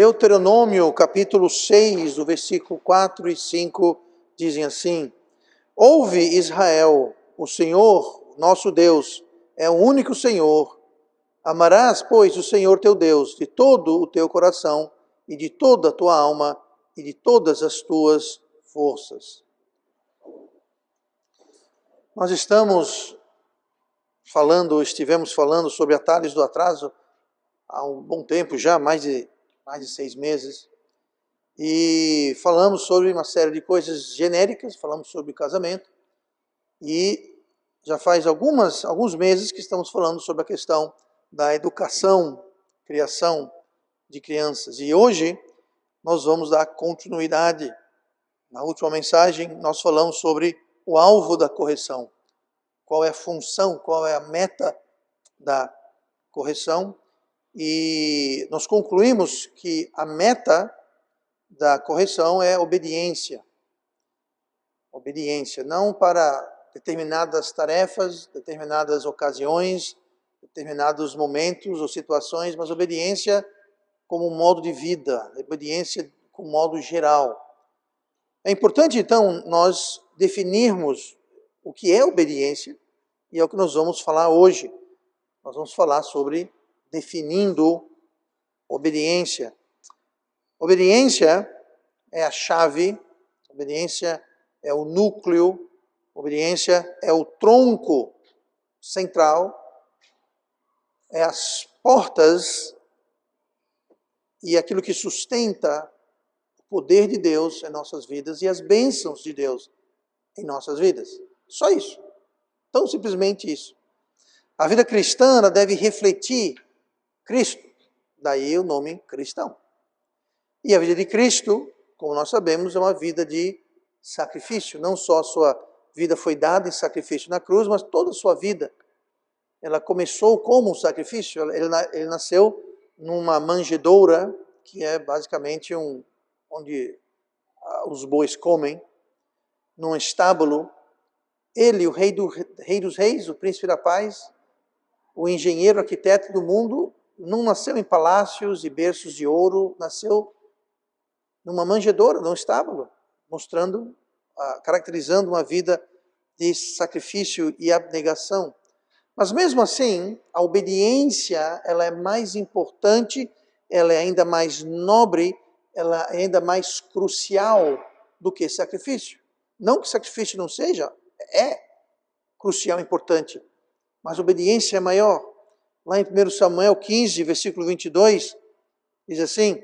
Deuteronômio, capítulo 6, do versículo 4 e 5, dizem assim: Ouve, Israel, o Senhor, nosso Deus, é o único Senhor. Amarás, pois, o Senhor teu Deus de todo o teu coração e de toda a tua alma e de todas as tuas forças. Nós estivemos falando sobre atalhos do atraso há um bom tempo já, mais de 6 meses, e falamos sobre uma série de coisas genéricas, falamos sobre casamento, e já faz alguns meses que estamos falando sobre a questão da educação, criação de crianças, e hoje nós vamos dar continuidade. Na última mensagem nós falamos sobre o alvo da correção, qual é a função, qual é a meta da correção, e nós concluímos que a meta da correção é obediência. Obediência, não para determinadas tarefas, determinadas ocasiões, determinados momentos ou situações, mas obediência como um modo de vida, obediência como modo geral. É importante, então, nós definirmos o que é obediência, e é o que nós vamos falar hoje. Nós vamos falar sobre definindo obediência. Obediência é a chave, obediência é o núcleo, obediência é o tronco central, é as portas e aquilo que sustenta o poder de Deus em nossas vidas e as bênçãos de Deus em nossas vidas. Só isso. Tão simplesmente isso. A vida cristã ela deve refletir Cristo, daí o nome cristão. E a vida de Cristo, como nós sabemos, é uma vida de sacrifício. Não só a sua vida foi dada em sacrifício na cruz, mas toda a sua vida. Ela começou como um sacrifício. Ele nasceu numa manjedoura, que é basicamente onde os bois comem, num estábulo. Ele, o rei dos reis, o príncipe da paz, o engenheiro arquiteto do mundo, não nasceu em palácios e berços de ouro, nasceu numa manjedoura, num estábulo, mostrando, caracterizando uma vida de sacrifício e abnegação. Mas mesmo assim, a obediência, ela é mais importante, ela é ainda mais nobre, ela é ainda mais crucial do que sacrifício. Não que sacrifício não seja, é crucial e importante, mas obediência é maior. Lá em 1 Samuel 15, versículo 22, diz assim: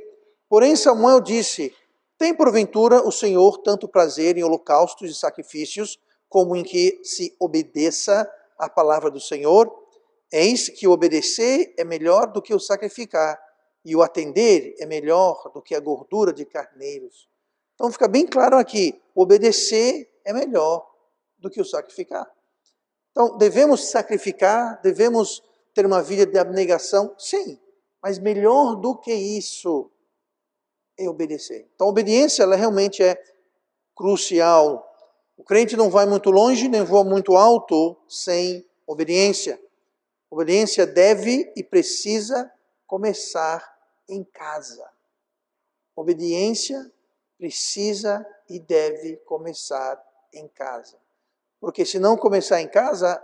Porém Samuel disse: Tem porventura o Senhor tanto prazer em holocaustos e sacrifícios, como em que se obedeça à palavra do Senhor? Eis que o obedecer é melhor do que o sacrificar, e o atender é melhor do que a gordura de carneiros. Então fica bem claro aqui, obedecer é melhor do que o sacrificar. Então devemos sacrificar, devemos ter uma vida de abnegação, sim, mas melhor do que isso é obedecer. Então a obediência ela realmente é crucial. O crente não vai muito longe, nem voa muito alto sem obediência. Obediência deve e precisa começar em casa. Obediência precisa e deve começar em casa. Porque se não começar em casa,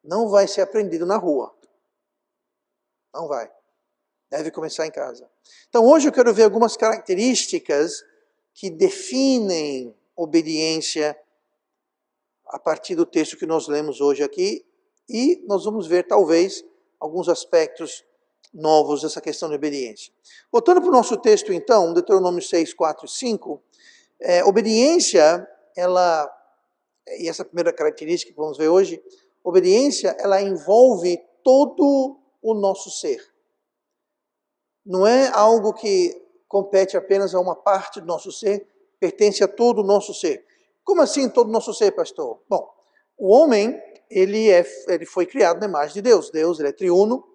não vai ser aprendido na rua. Não vai. Deve começar em casa. Então hoje eu quero ver algumas características que definem obediência a partir do texto que nós lemos hoje aqui, e nós vamos ver talvez alguns aspectos novos dessa questão de obediência. Voltando para o nosso texto então, Deuteronômio 6, 4 e 5, obediência, e essa primeira característica que vamos ver hoje, obediência, ela envolve todo o nosso ser. Não é algo que compete apenas a uma parte do nosso ser, pertence a todo o nosso ser. Como assim todo o nosso ser, pastor? Bom, o homem, ele foi criado na imagem de Deus. Deus, ele é triuno,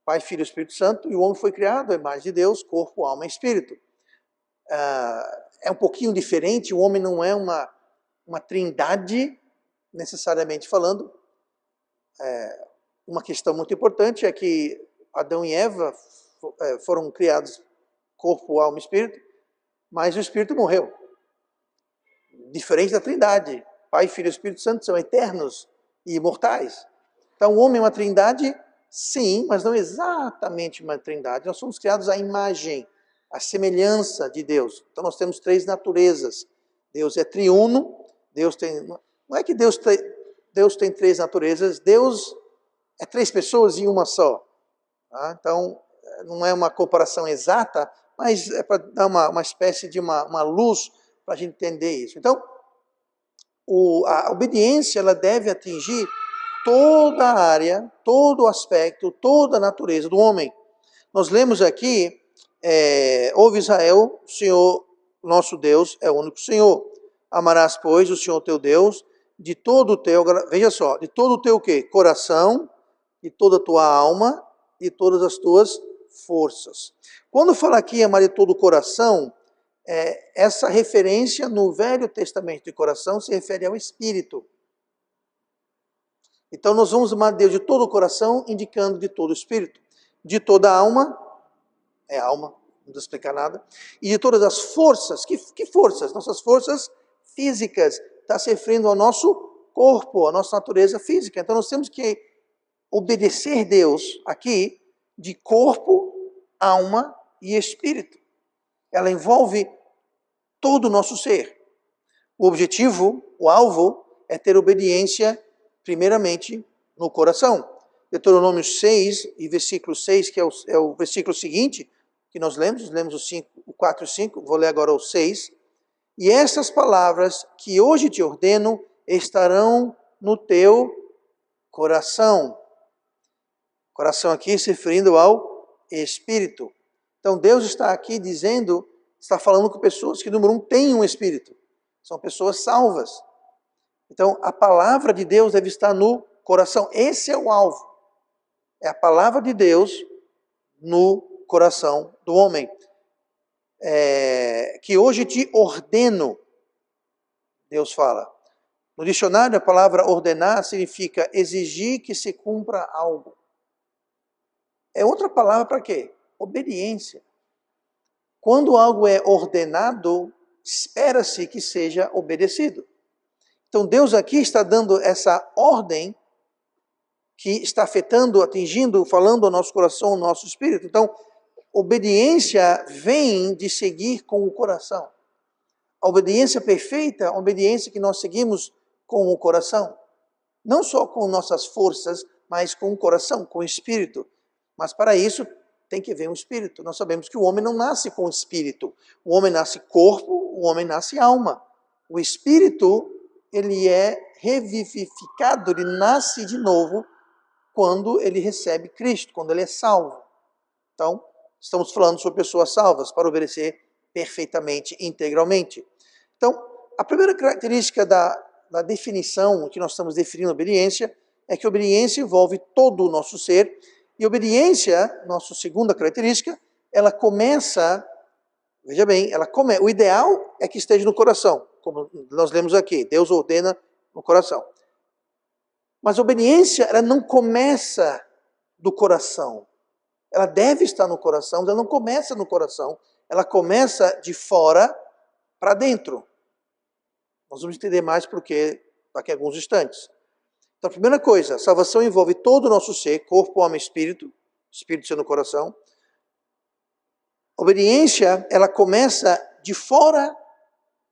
Pai, Filho e Espírito Santo, e o homem foi criado à imagem de Deus, corpo, alma e espírito. É um pouquinho diferente, o homem não é uma trindade, necessariamente falando. Uma questão muito importante é que Adão e Eva foram criados corpo, alma e espírito, mas o espírito morreu. Diferente da Trindade. Pai, Filho e Espírito Santo são eternos e imortais. Então o homem é uma trindade, sim, mas não exatamente uma trindade. Nós somos criados à imagem, à semelhança de Deus. Então nós temos três naturezas. Deus é triuno, Deus tem... Não é que Deus tem três naturezas, Deus é três pessoas em uma só. Tá? Então, não é uma comparação exata, mas é para dar uma espécie de uma luz para a gente entender isso. Então, a obediência ela deve atingir toda a área, todo o aspecto, toda a natureza do homem. Nós lemos aqui, ouve Israel, o Senhor nosso Deus é o único Senhor. Amarás, pois, o Senhor teu Deus de todo o teu, veja só, de todo o teu o quê? Coração, de toda a tua alma, de todas as tuas forças. Quando fala aqui amar de todo o coração, essa referência no Velho Testamento de coração se refere ao Espírito. Então nós vamos amar Deus de todo o coração, indicando de todo o Espírito. De toda a alma, é alma, não vou explicar nada. E de todas as forças, que forças? Nossas forças físicas, está se referindo ao nosso corpo, à nossa natureza física. Então nós temos que obedecer Deus aqui de corpo, alma e espírito. Ela envolve todo o nosso ser. O objetivo, o alvo, é ter obediência, primeiramente, no coração. Deuteronômio 6 e versículo 6, que é o versículo seguinte, que nós lemos o 4 e 5, vou ler agora o 6. E essas palavras que hoje te ordeno estarão no teu coração. Coração aqui se referindo ao Espírito. Então Deus está aqui dizendo, está falando com pessoas que, número um, têm um Espírito. São pessoas salvas. Então a palavra de Deus deve estar no coração. Esse é o alvo. É a palavra de Deus no coração do homem. Que hoje te ordeno, Deus fala. No dicionário, a palavra ordenar significa exigir que se cumpra algo. É outra palavra para quê? Obediência. Quando algo é ordenado, espera-se que seja obedecido. Então Deus aqui está dando essa ordem que está afetando, atingindo, falando ao nosso coração, ao nosso espírito. Então, obediência vem de seguir com o coração. A obediência perfeita, a obediência que nós seguimos com o coração. Não só com nossas forças, mas com o coração, com o espírito. Mas para isso tem que haver um espírito. Nós sabemos que o homem não nasce com espírito. O homem nasce corpo, o homem nasce alma. O espírito, ele é revivificado, ele nasce de novo quando ele recebe Cristo, quando ele é salvo. Então, estamos falando sobre pessoas salvas para obedecer perfeitamente, integralmente. Então, a primeira característica da definição, que nós estamos definindo a obediência, é que a obediência envolve todo o nosso ser. E obediência, nossa segunda característica, ela começa, veja bem, o ideal é que esteja no coração, como nós lemos aqui, Deus ordena no coração. Mas a obediência, ela não começa do coração. Ela deve estar no coração, mas ela não começa no coração, ela começa de fora para dentro. Nós vamos entender mais porque daqui a alguns instantes. Então, a primeira coisa, a salvação envolve todo o nosso ser, corpo, alma e espírito, espírito sendo no coração. A obediência, ela começa de fora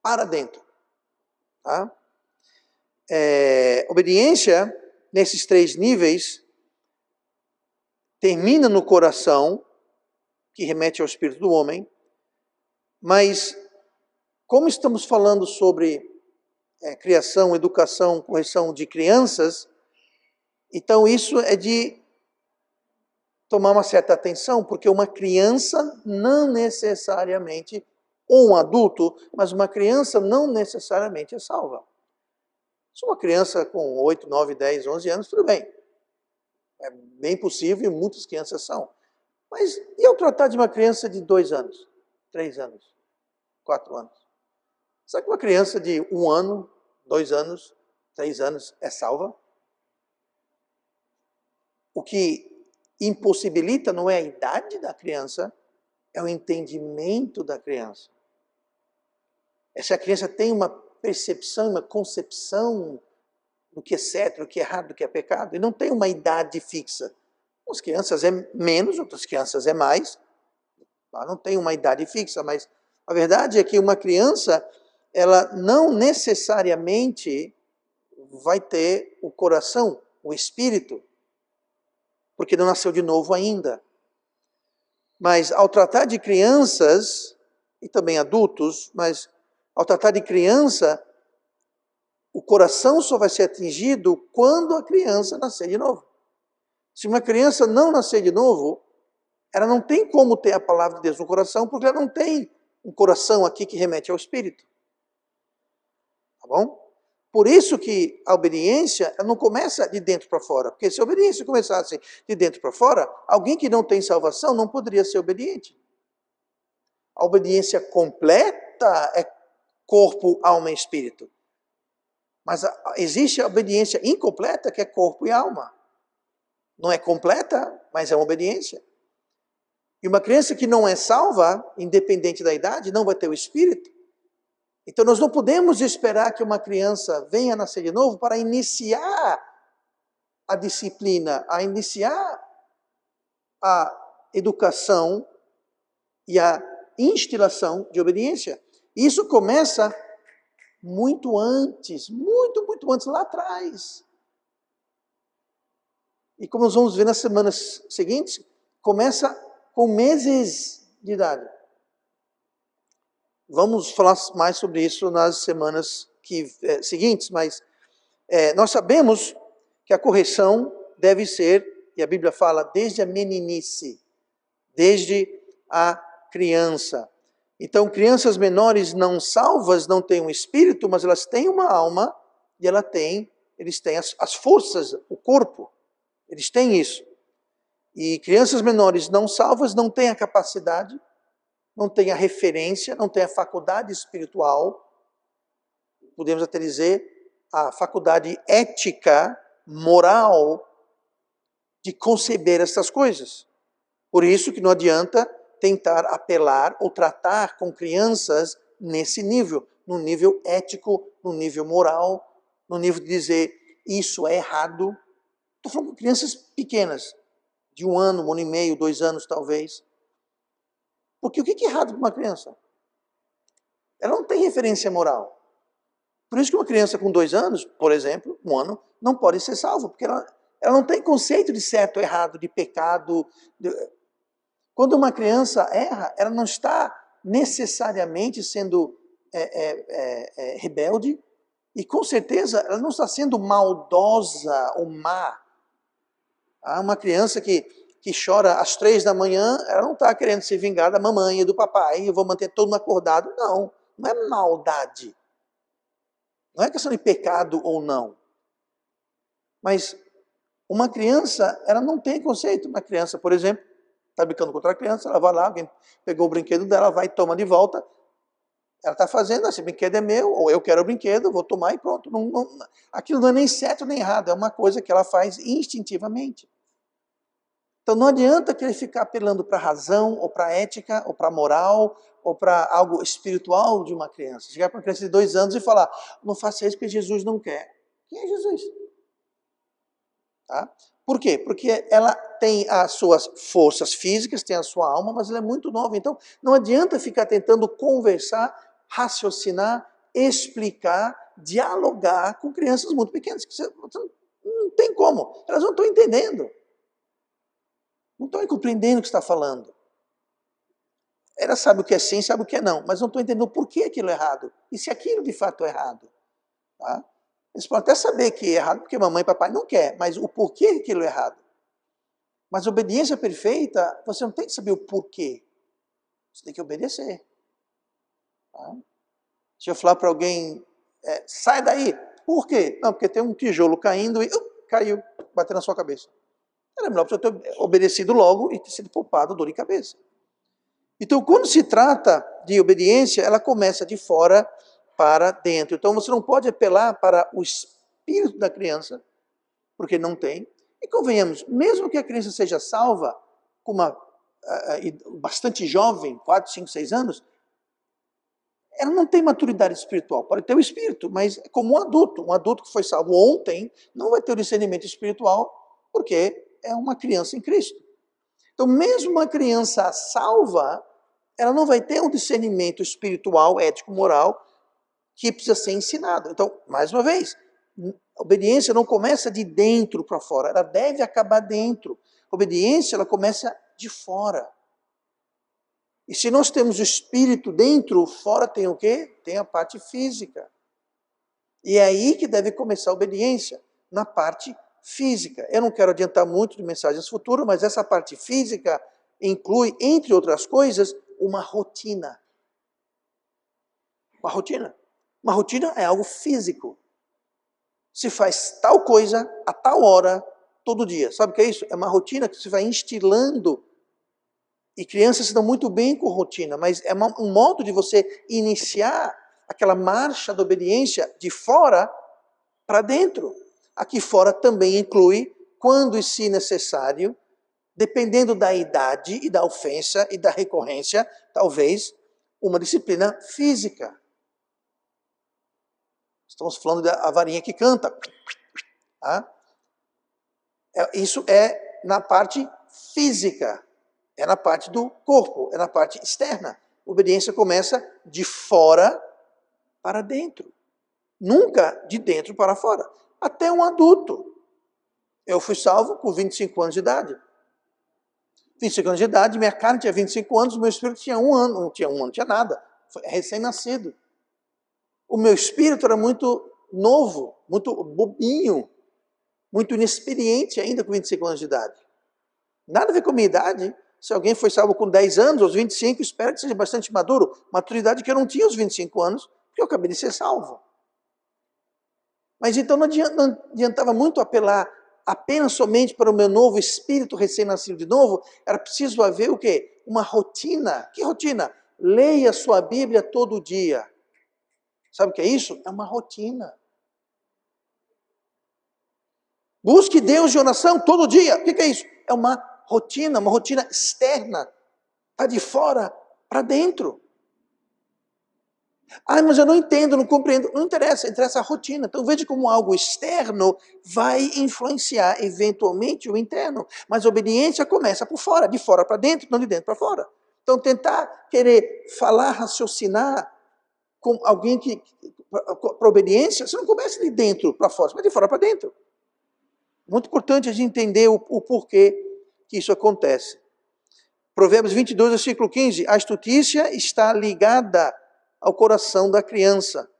para dentro. Tá? Obediência, nesses três níveis, termina no coração, que remete ao espírito do homem, mas como estamos falando sobre criação, educação, correção de crianças, então isso é de tomar uma certa atenção, porque uma criança não necessariamente, ou um adulto, mas uma criança não necessariamente é salva. Se uma criança com 8, 9, 10, 11 anos, tudo bem. É bem possível e muitas crianças são. Mas e eu tratar de uma criança de 2 anos, 3 anos, 4 anos? Será que uma criança de 1 ano, 2 anos, 3 anos é salva? O que impossibilita não é a idade da criança, é o entendimento da criança. Se a criança tem uma percepção, uma concepção do que é certo, do que é errado, do que é pecado, e não tem uma idade fixa. Umas crianças é menos, outras crianças é mais. Não tem uma idade fixa, mas a verdade é que uma criança, ela não necessariamente vai ter o coração, o espírito, porque não nasceu de novo ainda. Mas ao tratar de crianças, e também adultos, mas ao tratar de criança, o coração só vai ser atingido quando a criança nascer de novo. Se uma criança não nascer de novo, ela não tem como ter a palavra de Deus no coração, porque ela não tem um coração aqui que remete ao Espírito. Tá bom? Por isso que a obediência ela não começa de dentro para fora. Porque se a obediência começasse de dentro para fora, alguém que não tem salvação não poderia ser obediente. A obediência completa é corpo, alma e espírito. Mas existe a obediência incompleta, que é corpo e alma. Não é completa, mas é uma obediência. E uma criança que não é salva, independente da idade, não vai ter o espírito. Então nós não podemos esperar que uma criança venha a nascer de novo para iniciar a disciplina, a iniciar a educação e a instilação de obediência. Isso começa muito antes, muito antes, lá atrás. E como nós vamos ver nas semanas seguintes, começa com meses de idade. Vamos falar mais sobre isso nas semanas seguintes, mas nós sabemos que a correção deve ser, e a Bíblia fala, desde a meninice, desde a criança. Então, crianças menores não salvas não têm um espírito, mas elas têm uma alma e eles têm as forças, o corpo, eles têm isso. E crianças menores não salvas não têm a capacidade, não têm a referência, não têm a faculdade espiritual, podemos até dizer, a faculdade ética, moral, de conceber essas coisas. Por isso que não adianta tentar apelar ou tratar com crianças nesse nível, no nível ético, no nível moral, no nível de dizer isso é errado. Estou falando com crianças pequenas, de 1 ano, 1 ano e meio, 2 anos talvez. Porque o que é errado para uma criança? Ela não tem referência moral. Por isso que uma criança com 2 anos, por exemplo, 1 ano, não pode ser salva, porque ela não tem conceito de certo ou errado, de pecado. Quando uma criança erra, ela não está necessariamente sendo rebelde, e com certeza ela não está sendo maldosa ou má. Uma criança que chora às 3 da manhã, ela não está querendo se vingar da mamãe e do papai, eu vou manter todo mundo acordado. Não é maldade. Não é questão de pecado ou não. Mas uma criança, ela não tem conceito. Uma criança, por exemplo, está brincando com outra criança, ela vai lá, alguém pegou o brinquedo dela, vai e toma de volta. Ela está fazendo, esse brinquedo é meu, ou eu quero o brinquedo, vou tomar e pronto. Aquilo não é nem certo nem errado, é uma coisa que ela faz instintivamente. Então não adianta querer ficar apelando para a razão, ou para a ética, ou para a moral, ou para algo espiritual de uma criança. Chegar para uma criança de 2 anos e falar, não faça isso porque Jesus não quer. Quem é Jesus? Tá? Por quê? Porque ela tem as suas forças físicas, tem a sua alma, mas ela é muito nova. Então não adianta ficar tentando conversar, raciocinar, explicar, dialogar com crianças muito pequenas. Não tem como, elas não estão entendendo. Não estão compreendendo o que está falando. Ela sabe o que é sim, sabe o que é não, mas não estão entendendo por que aquilo é errado. E se aquilo de fato é errado. Tá? Eles podem até saber que é errado porque mamãe e papai não quer, mas o porquê aquilo é errado. Mas obediência perfeita, você não tem que saber o porquê. Você tem que obedecer. Tá? Se eu falar para alguém, sai daí. Por quê? Não, porque tem um tijolo caindo e caiu, bateu na sua cabeça. Era melhor você ter obedecido logo e ter sido poupado dor de cabeça. Então, quando se trata de obediência, ela começa de fora para dentro. Então, você não pode apelar para o espírito da criança, porque não tem. E convenhamos, mesmo que a criança seja salva com uma bastante jovem, 4, 5, 6 anos, ela não tem maturidade espiritual. Pode ter o espírito, mas é como um adulto. Um adulto que foi salvo ontem não vai ter o discernimento espiritual, porque é uma criança em Cristo. Então, mesmo uma criança salva, ela não vai ter um discernimento espiritual, ético, moral, que precisa ser ensinado. Então, mais uma vez, a obediência não começa de dentro para fora, ela deve acabar dentro. A obediência, ela começa de fora. E se nós temos o espírito dentro, fora tem o quê? Tem a parte física. E é aí que deve começar a obediência, na parte física. Eu não quero adiantar muito de mensagens futuras, mas essa parte física inclui, entre outras coisas, uma rotina. Uma rotina. Uma rotina é algo físico. Se faz tal coisa, a tal hora, todo dia. Sabe o que é isso? É uma rotina que se vai instilando. E crianças se dão muito bem com rotina, mas é um modo de você iniciar aquela marcha da obediência de fora para dentro. Aqui fora também inclui, quando e se necessário, dependendo da idade e da ofensa e da recorrência, talvez uma disciplina física. Estamos falando da varinha que canta. Tá? Isso é na parte física. É na parte do corpo, é na parte externa. A obediência começa de fora para dentro. Nunca de dentro para fora. Até um adulto. Eu fui salvo com 25 anos de idade. 25 anos de idade, minha carne tinha 25 anos, o meu espírito tinha 1 ano. Não tinha 1 ano, não tinha nada. Foi recém-nascido. O meu espírito era muito novo, muito bobinho, muito inexperiente ainda com 25 anos de idade. Nada a ver com a minha idade. Se alguém foi salvo com 10 anos, aos 25, espero que seja bastante maduro. Maturidade que eu não tinha aos 25 anos, porque eu acabei de ser salvo. Mas então não adiantava muito apelar apenas somente para o meu novo espírito recém-nascido de novo. Era preciso haver o quê? Uma rotina. Que rotina? Leia sua Bíblia todo dia. Sabe o que é isso? É uma rotina. Busque Deus de oração todo dia. O que é isso? É uma rotina externa. Está de fora para dentro. Ah, mas eu não entendo, não compreendo. Não interessa, interessa a rotina. Então veja como algo externo vai influenciar eventualmente o interno. Mas a obediência começa por fora, de fora para dentro, não de dentro para fora. Então tentar querer falar, raciocinar com alguém que para obediência, você não começa de dentro para fora, mas de fora para dentro. Muito importante a gente entender o porquê que isso acontece. Provérbios 22, versículo 15. A astutícia está ligada ao coração da criança,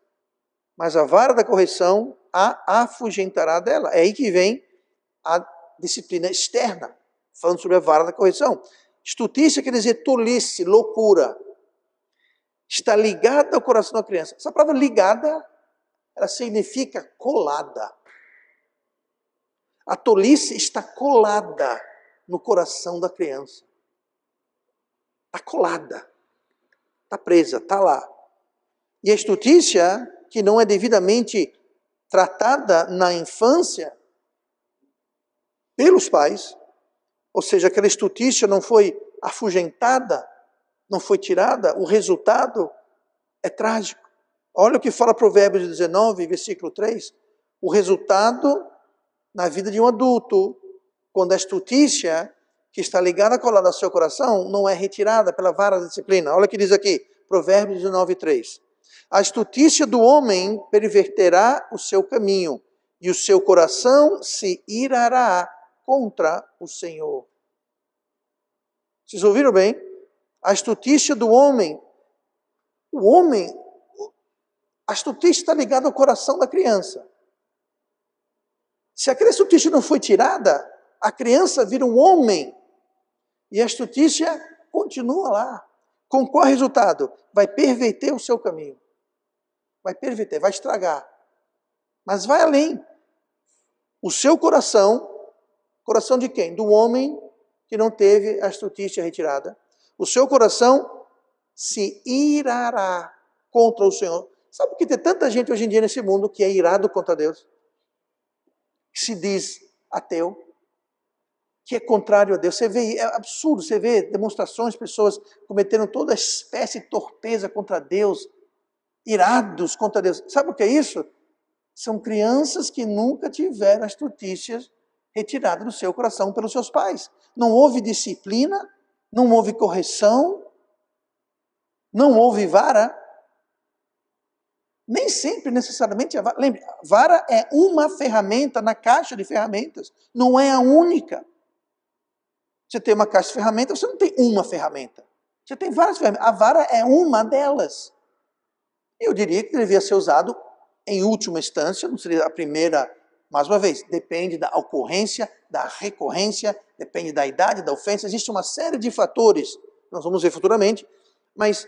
mas a vara da correção a afugentará dela. É aí que vem a disciplina externa, falando sobre a vara da correção. Astutícia quer dizer tolice, loucura. Está ligada ao coração da criança. Essa palavra ligada, ela significa colada. A tolice está colada no coração da criança. Está colada. Está presa, está lá. E a astutícia, que não é devidamente tratada na infância pelos pais, ou seja, aquela astutícia não foi afugentada, não foi tirada, o resultado é trágico. Olha o que fala Provérbios 19, versículo 3. O resultado na vida de um adulto, quando a astutícia que está ligada, colada ao seu coração, não é retirada pela vara da disciplina. Olha o que diz aqui, Provérbios 19, 3. A astutícia do homem perverterá o seu caminho, e o seu coração se irará contra o Senhor. Vocês ouviram bem? A astutícia do homem. A astutícia está ligada ao coração da criança. Se aquela astutícia não foi tirada, a criança vira um homem. E a astutícia continua lá. Com qual resultado? Vai perverter o seu caminho. Vai perverter, vai estragar. Mas vai além. O seu coração de quem? Do homem que não teve a astutícia retirada. O seu coração se irará contra o Senhor. Sabe por que tem tanta gente hoje em dia nesse mundo que é irado contra Deus? Que se diz ateu, que é contrário a Deus. Você vê, é absurdo, você vê demonstrações, pessoas cometendo toda espécie de torpeza contra Deus, irados contra Deus. Sabe o que é isso? São crianças que nunca tiveram as notícias retiradas do seu coração pelos seus pais. Não houve disciplina, não houve correção, não houve vara. Nem sempre necessariamente a vara. Lembre, vara é uma ferramenta na caixa de ferramentas, não é a única. Você tem uma caixa de ferramentas, você não tem uma ferramenta. Você tem várias ferramentas. A vara é uma delas. Eu diria que deveria ser usado em última instância, não seria a primeira, mais uma vez, depende da ocorrência, da recorrência, depende da idade, da ofensa, existe uma série de fatores, nós vamos ver futuramente, mas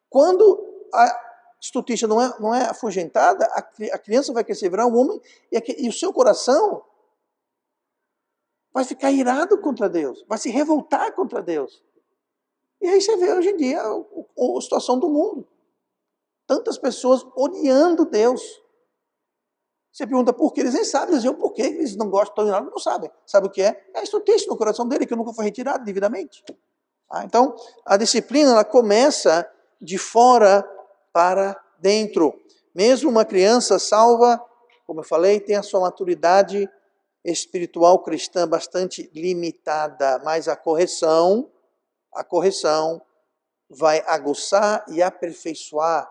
quando a estultícia não é afugentada, a criança vai crescer, virar um homem, e o seu coração vai ficar irado contra Deus, vai se revoltar contra Deus. E aí você vê hoje em dia a situação do mundo. Tantas pessoas odiando Deus. Você pergunta por que eles nem sabem dizer o porquê eles não gostam, não sabem. Sabe o que é? É a estultícia no coração dele, que nunca foi retirado devidamente. Então, a disciplina ela começa de fora para dentro. Mesmo uma criança salva, como eu falei, tem a sua maturidade espiritual cristã bastante limitada, mas a correção vai aguçar e aperfeiçoar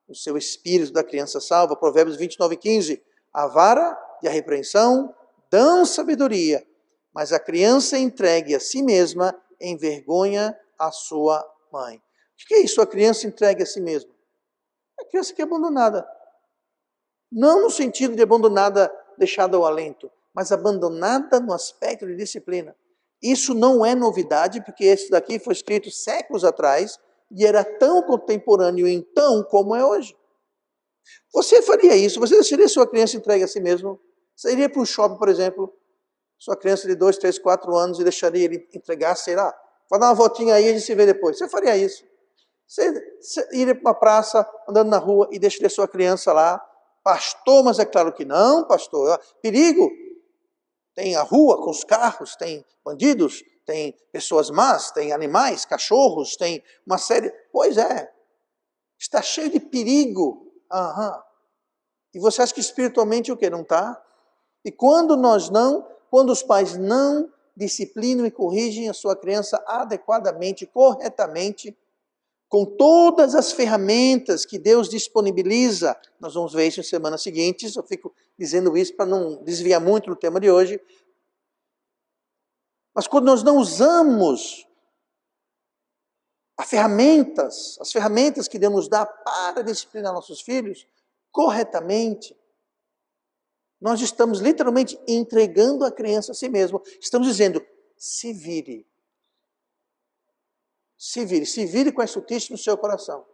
o seu espírito da criança salva. Provérbios 29:15. A vara e a repreensão dão sabedoria, mas a criança entregue a si mesma envergonha a sua mãe. O que é isso, a criança entregue a si mesma? A criança que é abandonada. Não no sentido de abandonada, deixada ao alento, mas abandonada no aspecto de disciplina. Isso não é novidade, porque esse daqui foi escrito séculos atrás e era tão contemporâneo então como é hoje. Você faria isso? Você deixaria sua criança entregue a si mesmo? Você iria para um shopping, por exemplo, sua criança de 2, 3, 4 anos e deixaria ele entregar, sei lá, vai dar uma voltinha aí e a gente se vê depois. Você faria isso? Você iria para uma praça, andando na rua e deixaria sua criança lá? Pastor, mas é claro que não, pastor. Perigo. Tem a rua com os carros, tem bandidos, tem pessoas más, tem animais, cachorros, tem uma série... Pois é, está cheio de perigo. E você acha que espiritualmente o que? Não está? E quando os pais não disciplinam e corrigem a sua criança adequadamente, corretamente, com todas as ferramentas que Deus disponibiliza, nós vamos ver isso em semanas seguintes, eu fico dizendo isso para não desviar muito do tema de hoje, mas quando nós não usamos as ferramentas que Deus nos dá para disciplinar nossos filhos corretamente, nós estamos literalmente entregando a criança a si mesmo, estamos dizendo, se vire com a estultícia no seu coração.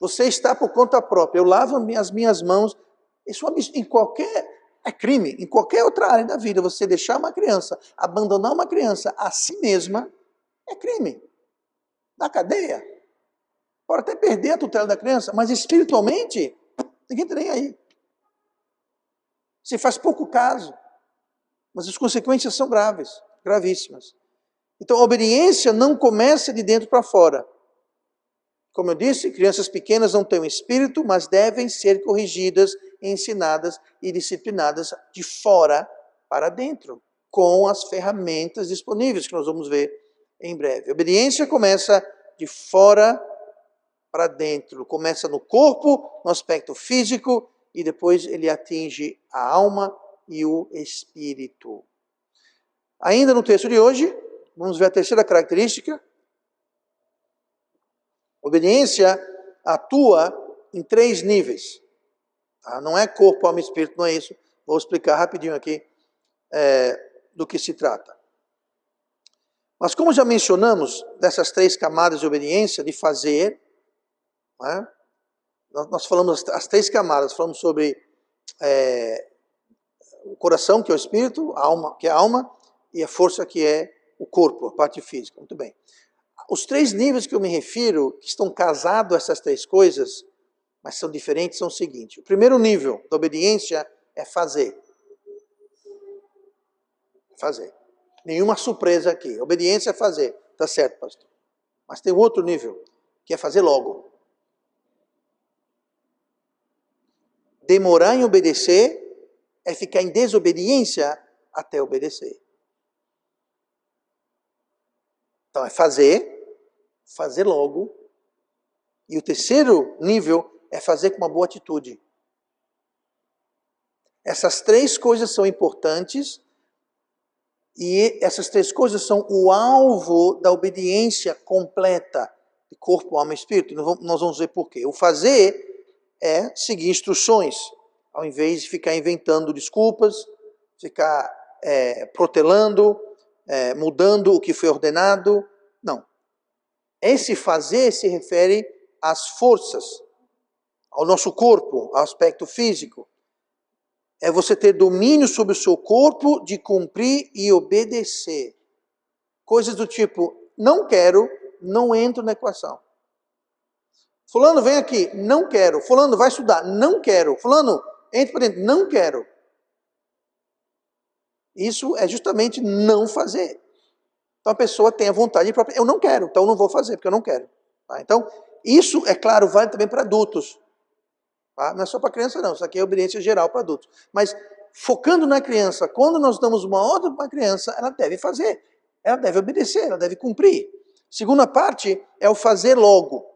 Você está por conta própria. Eu lavo as minhas mãos. Isso é crime. Em qualquer outra área da vida, você deixar uma criança, abandonar uma criança a si mesma, é crime. Na cadeia. Pode até perder a tutela da criança, mas espiritualmente, ninguém está nem aí. Você faz pouco caso. Mas as consequências são gravíssimas. Então, a obediência não começa de dentro para fora. Como eu disse, crianças pequenas não têm um espírito, mas devem ser corrigidas, ensinadas e disciplinadas de fora para dentro, com as ferramentas disponíveis, que nós vamos ver em breve. A obediência começa de fora para dentro. Começa no corpo, no aspecto físico, e depois ele atinge a alma e o espírito. Ainda no texto de hoje, vamos ver a terceira característica. Obediência atua em 3 níveis. Não é corpo, alma e espírito, não é isso. Vou explicar rapidinho aqui do que se trata. Mas como já mencionamos, dessas 3 camadas de obediência, de fazer, nós falamos as 3 camadas, falamos sobre o coração, que é o espírito, a alma, que é a alma, e a força, que é o corpo, a parte física. Muito bem. Os 3 níveis que eu me refiro, que estão casados a essas 3 coisas, mas são diferentes, são o seguinte. O primeiro nível da obediência é fazer. Fazer. Nenhuma surpresa aqui. Obediência é fazer. Tá certo, pastor. Mas tem um outro nível, que é fazer logo. Demorar em obedecer é ficar em desobediência até obedecer. Então é fazer logo. E o terceiro nível é fazer com uma boa atitude. Essas três coisas são importantes e essas três coisas são o alvo da obediência completa de corpo, alma e espírito. Nós vamos ver por quê. O fazer é seguir instruções, ao invés de ficar inventando desculpas, ficar protelando, mudando o que foi ordenado. Não. Esse fazer se refere às forças, ao nosso corpo, ao aspecto físico. É você ter domínio sobre o seu corpo de cumprir e obedecer. Coisas do tipo, não quero, não entro na equação. Fulano, vem aqui, não quero. Fulano, vai estudar, não quero. Fulano, entra para dentro, não quero. Isso é justamente não fazer. Então a pessoa tem a vontade própria, eu não quero, então eu não vou fazer, porque eu não quero. Tá? Então, isso, é claro, vale também para adultos. Tá? Não é só para criança não, isso aqui é obediência geral para adultos. Mas focando na criança, quando nós damos uma ordem para a criança, ela deve fazer, ela deve obedecer, ela deve cumprir. Segunda parte é o fazer logo.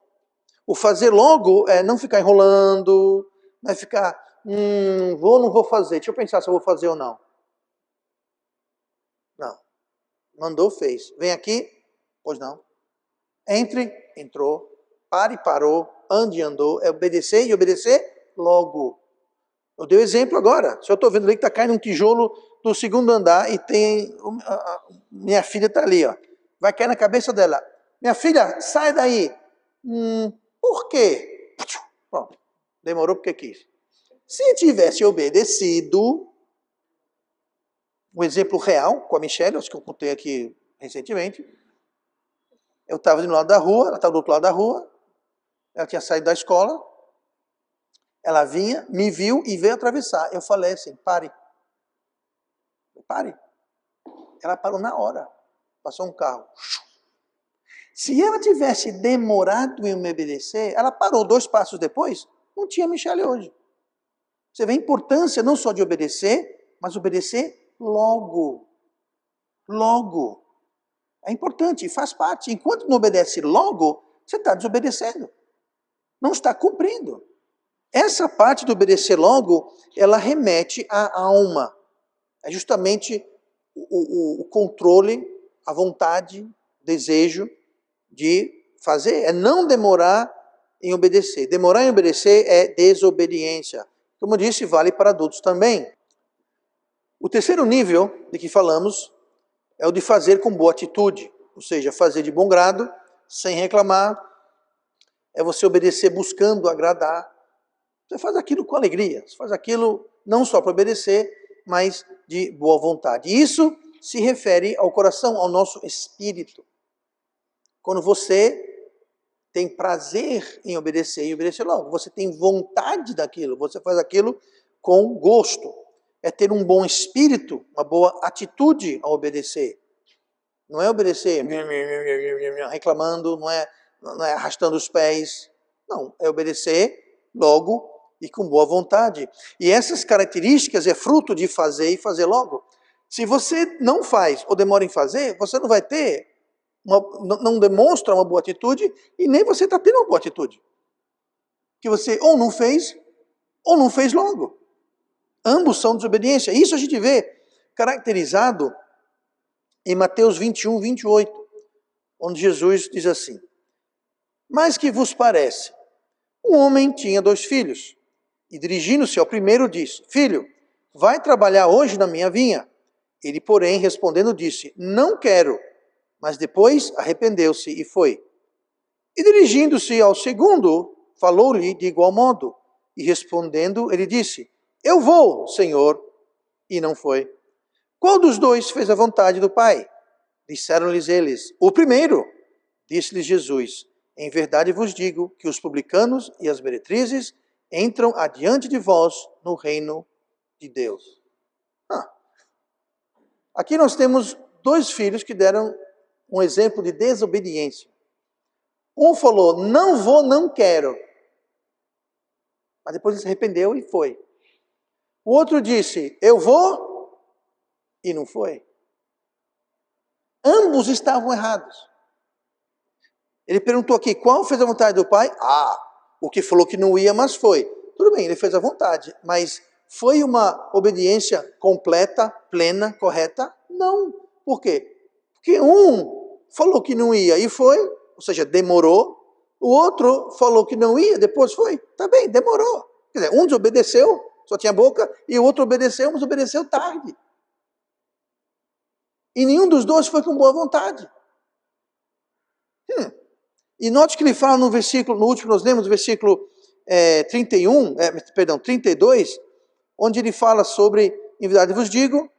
O fazer logo é não ficar enrolando, não é ficar, vou ou não vou fazer, deixa eu pensar se eu vou fazer ou não. Não. Mandou, fez. Vem aqui, pois não. Entre, entrou. Pare, parou. Ande, andou. É obedecer e obedecer logo. Eu dei o exemplo agora. Se eu estou vendo ali que está caindo um tijolo do segundo andar e tem... minha filha está ali, ó. Vai cair na cabeça dela. Minha filha, sai daí. Por quê? Pronto. Demorou porque quis. Se tivesse obedecido... Um exemplo real com a Michelle, acho que eu contei aqui recentemente. Eu estava do lado da rua, ela estava do outro lado da rua, ela tinha saído da escola, ela vinha, me viu e veio atravessar. Eu falei assim, pare. Pare. Ela parou na hora. Passou um carro. Se ela tivesse demorado em me obedecer, ela parou 2 passos depois, não tinha Michelle hoje. Você vê a importância não só de obedecer, mas obedecer logo. Logo. É importante, faz parte. Enquanto não obedece logo, você está desobedecendo. Não está cumprindo. Essa parte do obedecer logo, ela remete à alma. É justamente o controle, a vontade, o desejo de fazer. É não demorar em obedecer. Demorar em obedecer é desobediência. Como eu disse, vale para adultos também. O terceiro nível de que falamos é o de fazer com boa atitude, ou seja, fazer de bom grado, sem reclamar, é você obedecer buscando agradar. Você faz aquilo com alegria, você faz aquilo não só para obedecer, mas de boa vontade. E isso se refere ao coração, ao nosso espírito. Quando você tem prazer em obedecer e obedecer logo, você tem vontade daquilo, você faz aquilo com gosto. É ter um bom espírito, uma boa atitude ao obedecer. Não é obedecer reclamando, não é arrastando os pés. Não, é obedecer logo e com boa vontade. E essas características é fruto de fazer e fazer logo. Se você não faz ou demora em fazer, você não vai ter, não demonstra uma boa atitude e nem você está tendo uma boa atitude. Que você ou não fez logo. Ambos são desobediência. Isso a gente vê caracterizado em Mateus 21, 28, onde Jesus diz assim: mas que vos parece? Um homem tinha 2 filhos, e dirigindo-se ao primeiro disse: filho, vai trabalhar hoje na minha vinha. Ele, porém, respondendo, disse: não quero. Mas depois arrependeu-se e foi. E dirigindo-se ao segundo, falou-lhe de igual modo. E respondendo, ele disse: eu vou, Senhor. E não foi. Qual dos 2 fez a vontade do Pai? Disseram-lhes eles: o primeiro. Disse-lhes Jesus: em verdade vos digo que os publicanos e as meretrizes entram adiante de vós no reino de Deus. Aqui nós temos dois filhos que deram um exemplo de desobediência. Um falou, não vou, não quero. Mas depois ele se arrependeu e foi. O outro disse, eu vou, e não foi. Ambos estavam errados. Ele perguntou aqui, qual fez a vontade do pai? O que falou que não ia, mas foi. Tudo bem, ele fez a vontade, mas foi uma obediência completa, plena, correta? Não. Por quê? Porque um falou que não ia e foi, ou seja, demorou. O outro falou que não ia, depois foi. Tá bem, demorou. Quer dizer, um desobedeceu, só tinha boca, e o outro obedeceu, mas obedeceu tarde. E nenhum dos dois foi com boa vontade. E note que ele fala no versículo, no último nós lemos, versículo 32, onde ele fala sobre, em verdade vos digo,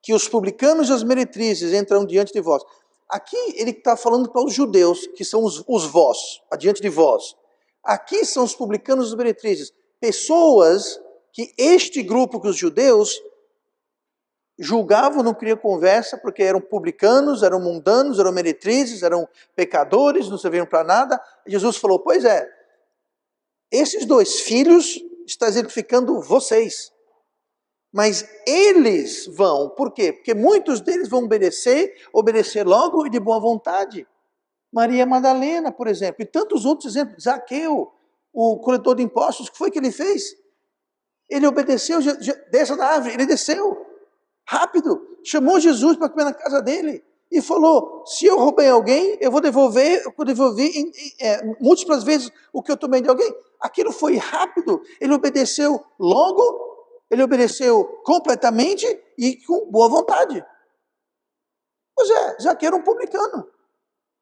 que os publicanos e as meretrizes entrarão diante de vós. Aqui ele está falando para os judeus, que são os vós, adiante de vós. Aqui são os publicanos e as meretrizes, pessoas que este grupo, que os judeus, julgavam, não queriam conversa, porque eram publicanos, eram mundanos, eram meretrizes, eram pecadores, não serviam para nada. Jesus falou, pois é, esses dois filhos está exemplificando vocês. Mas eles vão, por quê? Porque muitos deles vão obedecer logo e de boa vontade. Maria Madalena, por exemplo, e tantos outros exemplos. Zaqueu, o coletor de impostos, o que foi que ele fez? Ele obedeceu, desça da árvore, ele desceu. Rápido, chamou Jesus para comer na casa dele e falou, se eu roubei alguém, eu vou devolver múltiplas vezes o que eu tomei de alguém. Aquilo foi rápido, ele obedeceu logo, ele obedeceu completamente e com boa vontade. Pois é, Zaqueu era um publicano.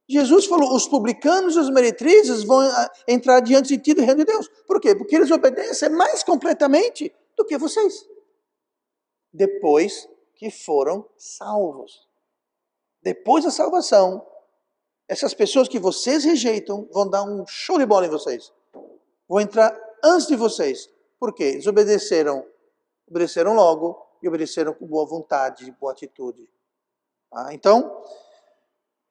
Jesus falou, os publicanos e os meretrizes vão entrar diante de ti do reino de Deus. Por quê? Porque eles obedecem mais completamente do que vocês. Depois que foram salvos. Depois da salvação, essas pessoas que vocês rejeitam vão dar um show de bola em vocês. Vão entrar antes de vocês. Por quê? Eles obedeceram logo e obedeceram com boa vontade, boa atitude. Então,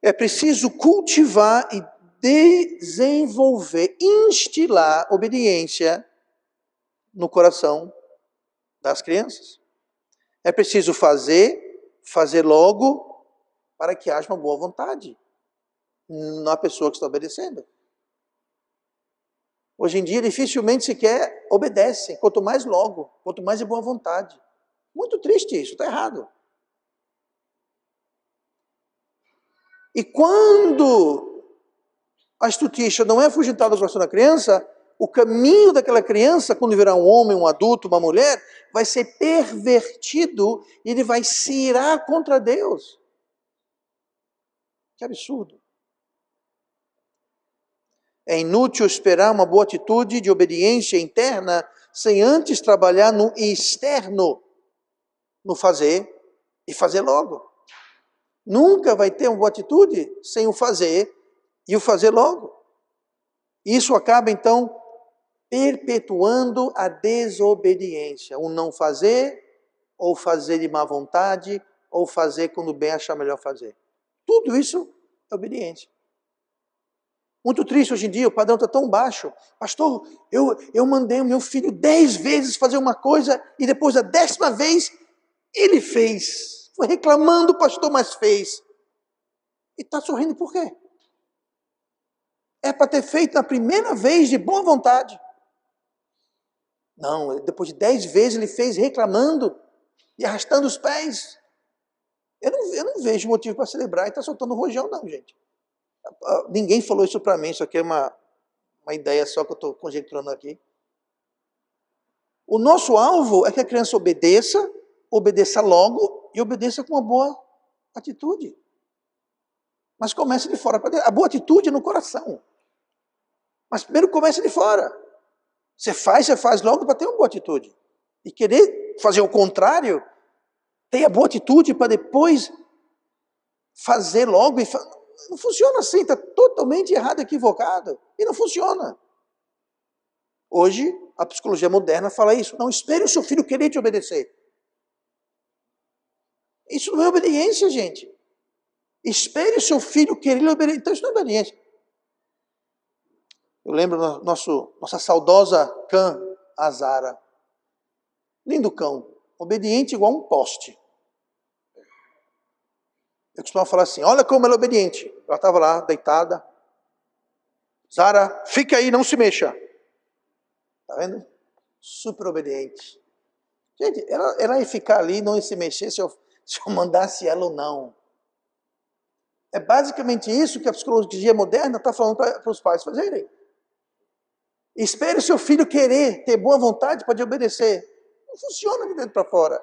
é preciso cultivar e desenvolver, instilar obediência no coração das crianças. É preciso fazer logo, para que haja uma boa vontade na pessoa que está obedecendo. Hoje em dia, dificilmente sequer obedecem, quanto mais logo, quanto mais de boa vontade. Muito triste isso, está errado. E quando a estutixa não é afugentada do coração da criança, o caminho daquela criança, quando virar um homem, um adulto, uma mulher, vai ser pervertido e ele vai se irar contra Deus. Que absurdo. É inútil esperar uma boa atitude de obediência interna sem antes trabalhar no externo, no fazer e fazer logo. Nunca vai ter uma boa atitude sem o fazer e o fazer logo. Isso acaba então perpetuando a desobediência, o não fazer, ou fazer de má vontade, ou fazer quando bem achar melhor fazer. Tudo isso é obediência. Muito triste hoje em dia, o padrão está tão baixo. Pastor, eu mandei o meu filho 10 vezes fazer uma coisa e depois da 10ª vez ele fez. Foi reclamando, pastor, mas fez. E está sorrindo por quê? É para ter feito na primeira vez de boa vontade. Não, depois de 10 vezes ele fez reclamando e arrastando os pés. Eu não vejo motivo para celebrar e está soltando rojão não, gente. Ninguém falou isso para mim, isso aqui é uma ideia só que eu estou conjecturando aqui. O nosso alvo é que a criança obedeça logo e obedeça com uma boa atitude. Mas comece de fora para dentro. A boa atitude é no coração. Mas primeiro comece de fora. Você faz logo para ter uma boa atitude. E querer fazer o contrário, ter a boa atitude para depois fazer logo. Não funciona assim, está totalmente errado, equivocado. E não funciona. Hoje, a psicologia moderna fala isso. Não espere o seu filho querer te obedecer. Isso não é obediência, gente. Espere o seu filho querer obedecer. Então isso não é obediência. Eu lembro nossa saudosa cã, a Zara. Lindo cão. Obediente igual um poste. Eu costumava falar assim, olha como ela é obediente. Ela estava lá, deitada. Zara, fica aí, não se mexa. Tá vendo? Super obediente. Gente, ela ia ficar ali, não ia se mexer se eu mandasse ela ou não. É basicamente isso que a psicologia moderna está falando para os pais fazerem. Espere o seu filho querer, ter boa vontade para te obedecer. Não funciona de dentro para fora.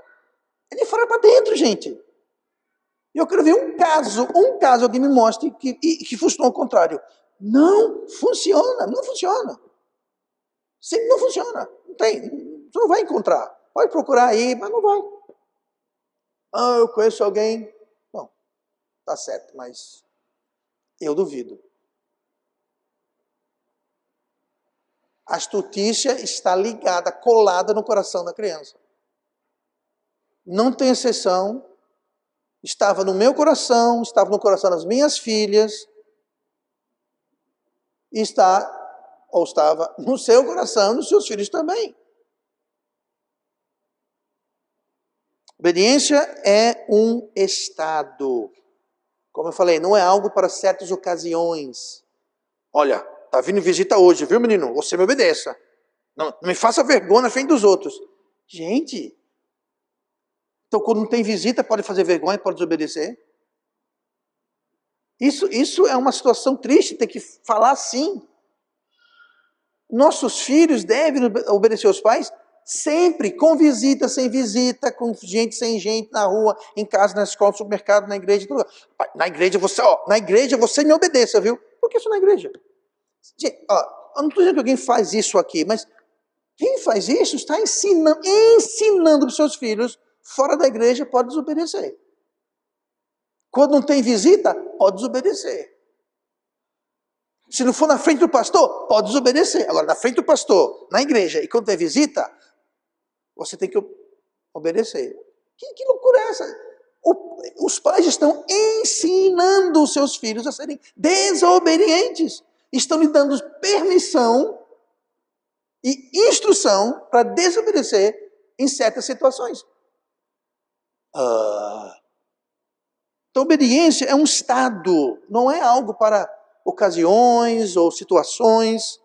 É de fora para dentro, gente. E eu quero ver um caso, alguém me mostre que funcionou ao contrário. Não funciona, não funciona. Sempre não funciona. Não tem, você não vai encontrar. Pode procurar aí, mas não vai. Ah, eu conheço alguém. Bom, tá certo, mas eu duvido. A astutícia está ligada, colada no coração da criança. Não tem exceção. Estava no meu coração, estava no coração das minhas filhas, e estava no seu coração, nos seus filhos também. Obediência é um estado. Como eu falei, não é algo para certas ocasiões. Olha, tá vindo visita hoje, viu, menino? Você me obedeça. Não me faça vergonha na frente dos outros. Gente, então quando não tem visita, pode fazer vergonha, pode desobedecer? Isso é uma situação triste, ter que falar assim. Nossos filhos devem obedecer aos pais sempre, com visita, sem visita, com gente, sem gente, na rua, em casa, na escola, no supermercado, na igreja. Tudo. Na igreja você me obedeça, viu? Por que isso na igreja? Gente, eu não estou dizendo que alguém faz isso aqui, mas quem faz isso está ensinando para os seus filhos, fora da igreja, pode desobedecer. Quando não tem visita, pode desobedecer. Se não for na frente do pastor, pode desobedecer. Agora, na frente do pastor, na igreja, e quando tem visita, você tem que obedecer. Que loucura é essa? Os pais estão ensinando os seus filhos a serem desobedientes. Estão lhe dando permissão e instrução para desobedecer em certas situações. Então, obediência é um estado, não é algo para ocasiões ou situações.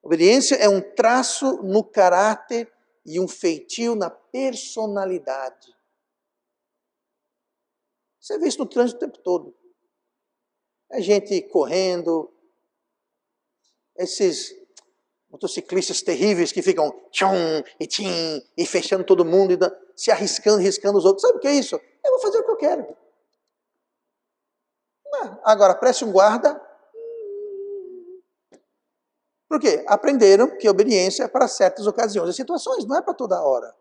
Obediência é um traço no caráter e um feitio na personalidade. Você vê isso no trânsito o tempo todo. É gente correndo, esses motociclistas terríveis que ficam tchum e tchim e fechando todo mundo e se arriscando, riscando os outros. Sabe o que é isso? Eu vou fazer o que eu quero. Agora, preste um guarda. Por quê? Aprenderam que a obediência é para certas ocasiões e situações, não é para toda hora.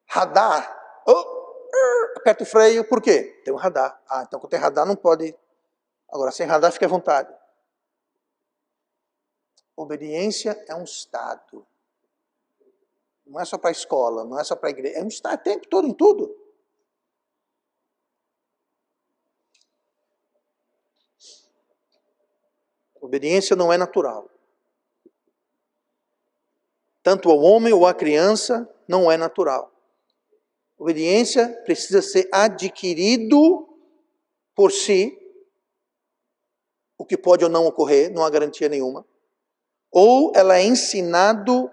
Radar. Aperta o freio, por quê? Tem um radar. Então quando tem radar não pode. Agora, sem radar, fica à vontade. Obediência é um estado. Não é só para a escola, não é só para a igreja. É um estado o tempo todo, em tudo. Obediência não é natural. Tanto ao homem ou à criança, não é natural. Obediência precisa ser adquirido por si, o que pode ou não ocorrer, não há garantia nenhuma. Ou ela é ensinado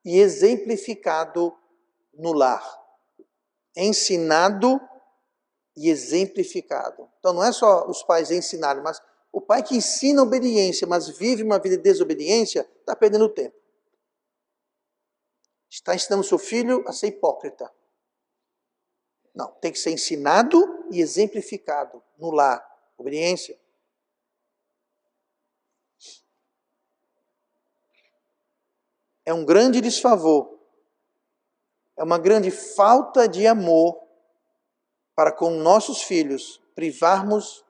e exemplificado no lar. Ensinado e exemplificado. Então não é só os pais ensinarem, mas o pai que ensina obediência, mas vive uma vida de desobediência, está perdendo tempo. Está ensinando seu filho a ser hipócrita. Não, tem que ser ensinado e exemplificado no lar. Obediência. É um grande desfavor. É uma grande falta de amor para com nossos filhos privarmos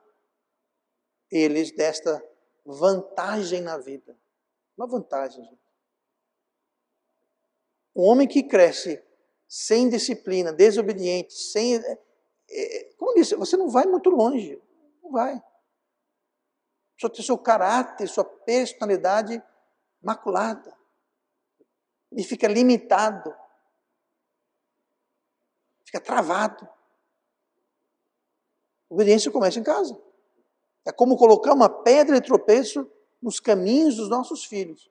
eles desta vantagem na vida. Uma vantagem, gente. Um homem que cresce sem disciplina, desobediente, sem... como eu disse, você não vai muito longe. Não vai. Só tem seu caráter, sua personalidade maculada. E fica limitado. Fica travado. A obediência começa em casa. É como colocar uma pedra de tropeço nos caminhos dos nossos filhos.